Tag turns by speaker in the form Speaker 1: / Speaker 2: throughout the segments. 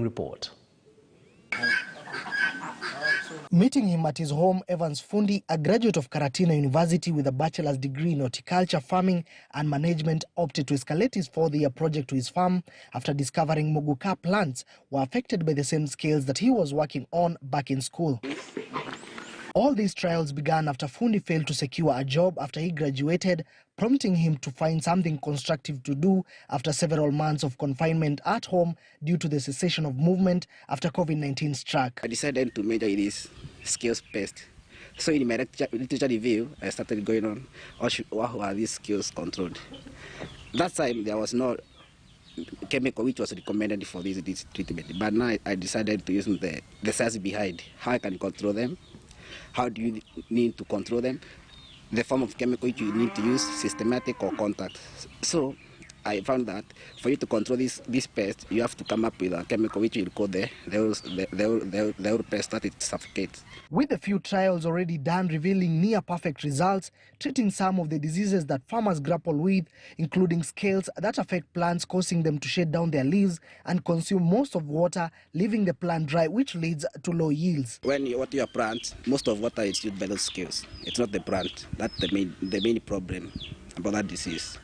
Speaker 1: report.
Speaker 2: Meeting him at his home, Evans Fundi, a graduate of Karatina University with a bachelor's degree in horticulture, farming and management, opted to escalate his fourth-year project to his farm after discovering muguka plants were affected by the same scales that he was working on back in school. All these trials began after Fundi failed to secure a job after he graduated, prompting him to find something constructive to do after several months of confinement at home due to the cessation of movement after COVID-19 struck.
Speaker 3: I decided to major in this skills pest. So in my literature review, I started going on how are these skills controlled. That time there was no chemical which was recommended for this treatment, but now I decided to use the science behind how I can control them. How do you need to control them? The form of chemical which you need to use, systematic or contact. So I found that for you to control this pest, you have to come up with a chemical which will call the pest that it suffocates.
Speaker 2: With a few trials already done revealing near-perfect results, treating some of the diseases that farmers grapple with, including scales that affect plants, causing them to shed down their leaves and consume most of water, leaving the plant dry, which leads to low yields.
Speaker 3: When you water your plant, most of water is used by those scales. It's not the plant. That's the main problem about that disease.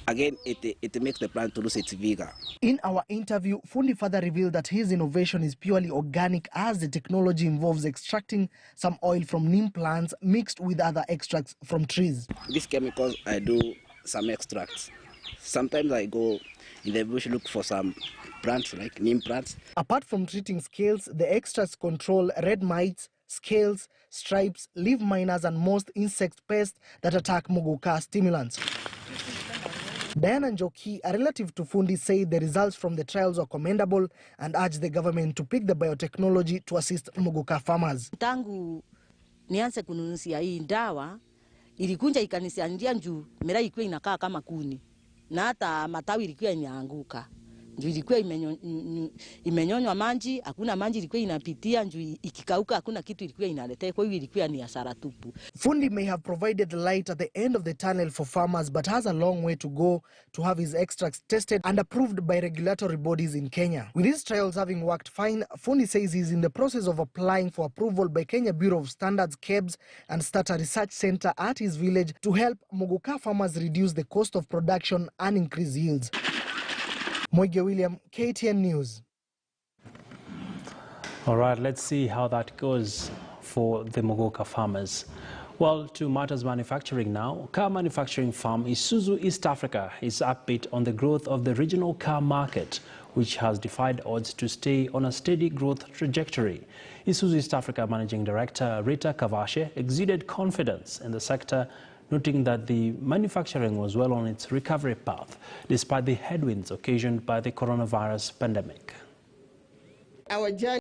Speaker 3: Again, it makes the plant to lose its vigor.
Speaker 2: In our interview, Fundi further revealed that his innovation is purely organic, as the technology involves extracting some oil from neem plants mixed with other extracts from trees.
Speaker 3: These chemicals, I do some extracts. Sometimes I go in the bush look for some plants like neem plants.
Speaker 2: Apart from treating scales, the extracts control red mites, scales, stripes, leaf miners and most insect pests that attack muguka stimulants. Diana Njoki, a relative to Fundi, said the results from the trials are commendable and urged the government to pick the biotechnology to assist muguka farmers.
Speaker 4: Tangu nianze kununusia hii dawa ilikunja ikanisaidia njuu mera ilikuwa inakaa kama kuni na hata matawi ilikuwa inaanguka. Njuu ilikuwa imenyonywa maji, hakuna maji ilikuwa inapitia, njuu ikikauka hakuna kitu ilikuwa inaletea, kwa hiyo ilikuwa ni hasara tupu.
Speaker 2: Fundi may have provided the light at the end of the tunnel for farmers, but has a long way to go to have his extracts tested and approved by regulatory bodies in Kenya. With these trials having worked fine, Fundi says he's in the process of applying for approval by Kenya Bureau of Standards (KEBS) and start a research center at his village to help muguka farmers reduce the cost of production and increase yields. Moige William, KTN News.
Speaker 1: All right, let's see how that goes for the muguka farmers. Well, to matters manufacturing now. Car manufacturing firm Isuzu East Africa is upbeat on the growth of the regional car market, which has defied odds to stay on a steady growth trajectory. Isuzu East Africa Managing Director Rita Kavashe exuded confidence in the sector, noting that the manufacturing was well on its recovery path, despite the headwinds occasioned by the coronavirus pandemic.
Speaker 5: Our journey